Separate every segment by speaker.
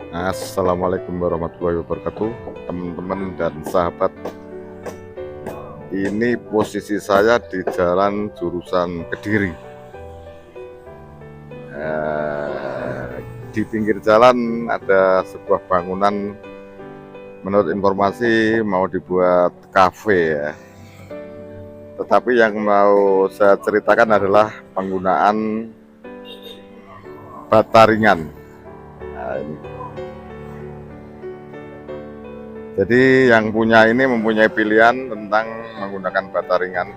Speaker 1: Assalamualaikum warahmatullahi wabarakatuh, teman-teman dan sahabat. Ini posisi saya di jalan jurusan Kediri. Di pinggir jalan ada sebuah bangunan, menurut informasi mau dibuat kafe ya. Tetapi yang mau saya ceritakan adalah penggunaan bata ringan. Nah, ini. Jadi yang punya ini mempunyai pilihan tentang menggunakan bata ringan.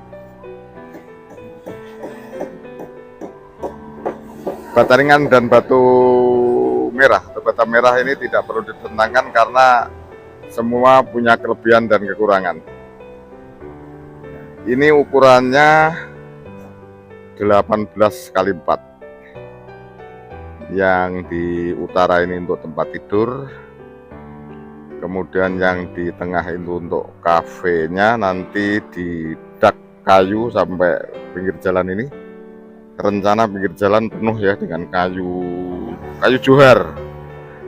Speaker 1: Bata ringan dan batu merah atau bata merah ini tidak perlu ditentangkan karena semua punya kelebihan dan kekurangan. Ini ukurannya 18 kali 4. Yang di utara ini untuk tempat tidur. Kemudian yang di tengah itu untuk kafenya, nanti di dak kayu sampai pinggir jalan ini. Rencana pinggir jalan penuh ya dengan kayu johar.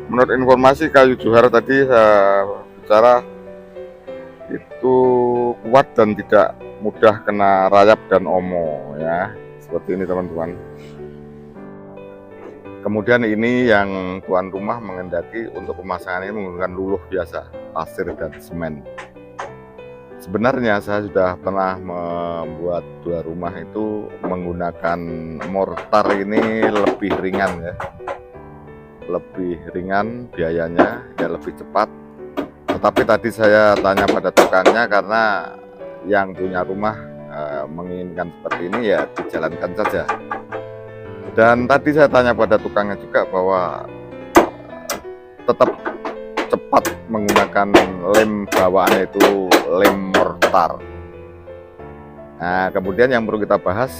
Speaker 1: Menurut informasi kayu johar tadi saya bicara itu kuat dan tidak mudah kena rayap dan omo ya. Seperti ini teman-teman. Kemudian ini yang tuan rumah mengendaki untuk pemasangan ini menggunakan luluh biasa, pasir dan semen. Sebenarnya saya sudah pernah membuat dua rumah itu menggunakan mortar, ini lebih ringan ya. Lebih ringan biayanya, ya lebih cepat. Tetapi tadi saya tanya pada tukangnya karena yang punya rumah menginginkan seperti ini ya dijalankan saja. Dan tadi saya tanya pada tukangnya juga bahwa tetap cepat menggunakan lem bawaannya itu lem mortar. Nah, kemudian yang perlu kita bahas,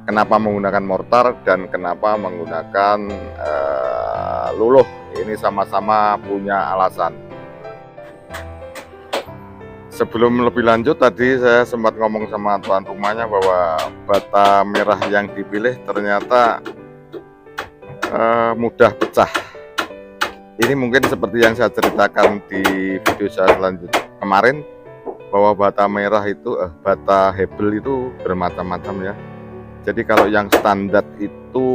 Speaker 1: kenapa menggunakan mortar dan kenapa menggunakan luluh. Ini sama-sama punya alasan. Sebelum lebih lanjut, tadi saya sempat ngomong sama tuan rumahnya bahwa bata merah yang dipilih ternyata mudah pecah. Ini mungkin seperti yang saya ceritakan di video saya selanjutnya kemarin, bahwa bata merah itu, bata hebel itu bermacam-macam ya. Jadi kalau yang standar itu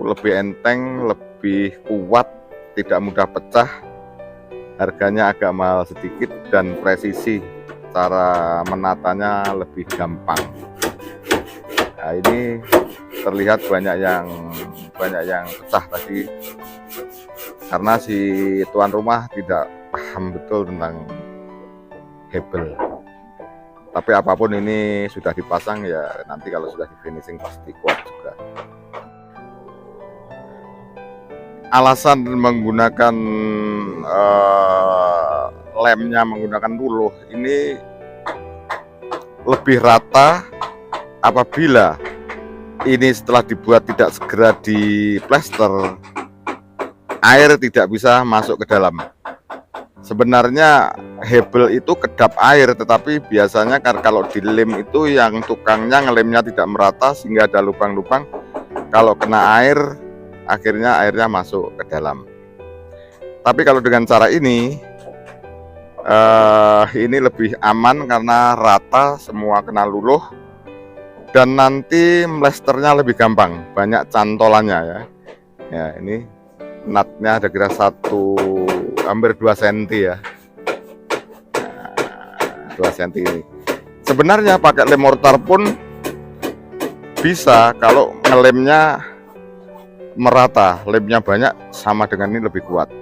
Speaker 1: lebih enteng, lebih kuat, tidak mudah pecah, harganya agak mahal sedikit dan presisi, cara menatanya lebih gampang. Nah, ini terlihat banyak yang pecah tadi karena si tuan rumah tidak paham betul tentang hebel. Tapi apapun ini sudah dipasang ya, nanti kalau sudah di finishing pasti kuat juga. Alasan menggunakan lemnya menggunakan luluh ini lebih rata apabila ini setelah dibuat tidak segera di plester, air tidak bisa masuk ke dalam. Sebenarnya hebel itu kedap air, tetapi biasanya kalau dilem itu yang tukangnya ngelemnya tidak merata sehingga ada lubang-lubang. Kalau kena air, akhirnya airnya masuk ke dalam. Tapi kalau dengan cara ini lebih aman karena rata, semua kena luluh, dan nanti melesternya lebih gampang, banyak cantolannya ya. Ya, ini natnya ada kira hampir 2 cm ya. Nah, 2 cm ini. Sebenarnya pakai lem mortar pun bisa kalau ngelemnya merata, lemnya banyak sama dengan ini lebih kuat.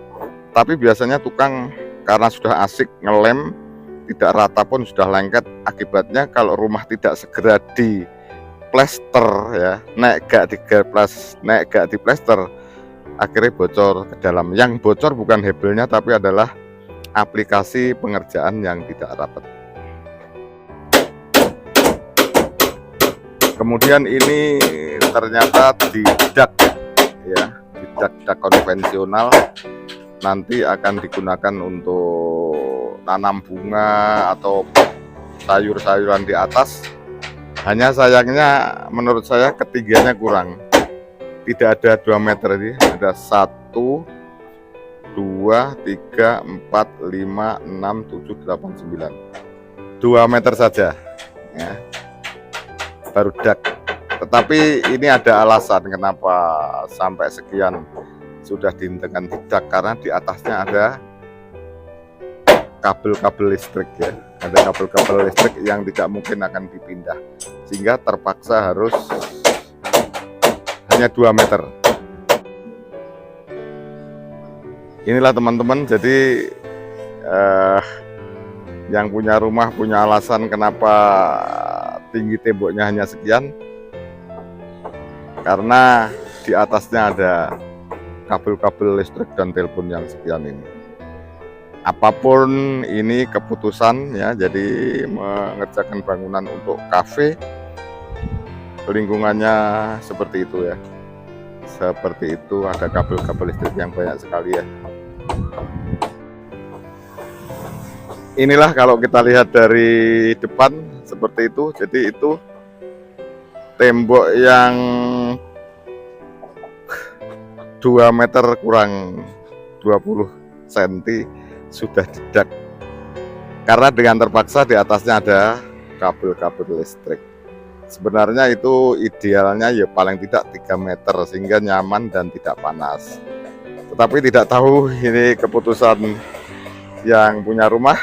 Speaker 1: Tapi biasanya tukang karena sudah asik ngelem, tidak rata pun sudah lengket. Akibatnya kalau rumah tidak segera di plester ya, nek gak di plester, akhirnya bocor ke dalam. Yang bocor bukan hebelnya tapi adalah aplikasi pengerjaan yang tidak rapat. Kemudian ini ternyata di dak ya, di dak konvensional nanti akan digunakan untuk tanam bunga atau sayur-sayuran di atas. Hanya sayangnya menurut saya ketinggiannya kurang. Tidak ada 2 meter ini, ada 1, 2, 3, 4, 5, 6, 7, 8, 9. 2 meter saja ya, baru dak. Tetapi ini ada alasan kenapa sampai sekian sudah dihentikan tidak, karena di atasnya ada kabel-kabel listrik ya. Ada kabel-kabel listrik yang tidak mungkin akan dipindah, sehingga terpaksa harus hanya 2 meter. Inilah teman-teman, jadi yang punya rumah punya alasan kenapa tinggi temboknya hanya sekian, karena di atasnya ada kabel-kabel listrik dan telepon yang sekian ini. Apapun ini keputusan ya, jadi mengerjakan bangunan untuk kafe, lingkungannya seperti itu ya. Seperti itu, ada kabel-kabel listrik yang banyak sekali ya. Inilah kalau kita lihat dari depan seperti itu. Jadi itu tembok yang 2 meter kurang 20 cm sudah dedak, karena dengan terpaksa di atasnya ada kabel-kabel listrik. Sebenarnya itu idealnya ya paling tidak 3 meter sehingga nyaman dan tidak panas. Tetapi tidak tahu ini keputusan yang punya rumah.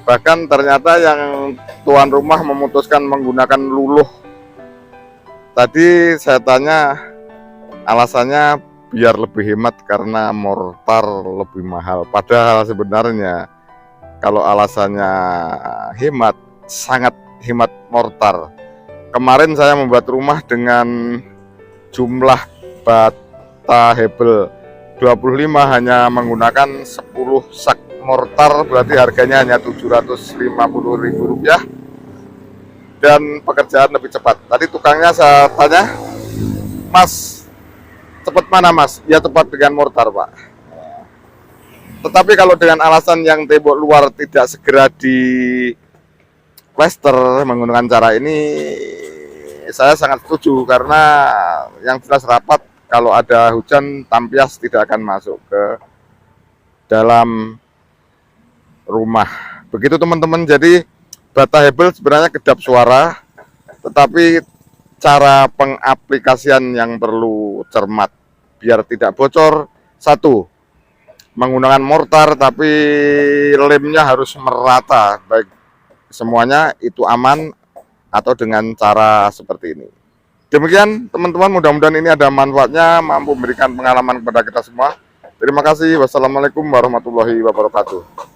Speaker 1: Bahkan ternyata yang tuan rumah memutuskan menggunakan luluh. Tadi saya tanya alasannya biar lebih hemat karena mortar lebih mahal. Padahal sebenarnya kalau alasannya hemat, sangat hemat mortar. Kemarin saya membuat rumah dengan jumlah bata hebel 25 hanya menggunakan 10 sak mortar, berarti harganya hanya Rp750.000 dan pekerjaan lebih cepat. Tadi tukangnya saya tanya, "Mas, cepat mana Mas?" Ya cepat dengan mortar Pak. Tetapi kalau dengan alasan yang tembok luar tidak segera di plester menggunakan cara ini, saya sangat setuju, karena yang jelas rapat, kalau ada hujan tampias tidak akan masuk ke dalam rumah. Begitu teman-teman. Jadi bata hebel sebenarnya kedap suara, tetapi cara pengaplikasian yang perlu cermat biar tidak bocor. 1, menggunakan mortar tapi lemnya harus merata, baik semuanya itu aman atau dengan cara seperti ini. Demikian teman-teman, mudah-mudahan ini ada manfaatnya, mampu memberikan pengalaman kepada kita semua. Terima kasih. Wassalamualaikum warahmatullahi wabarakatuh.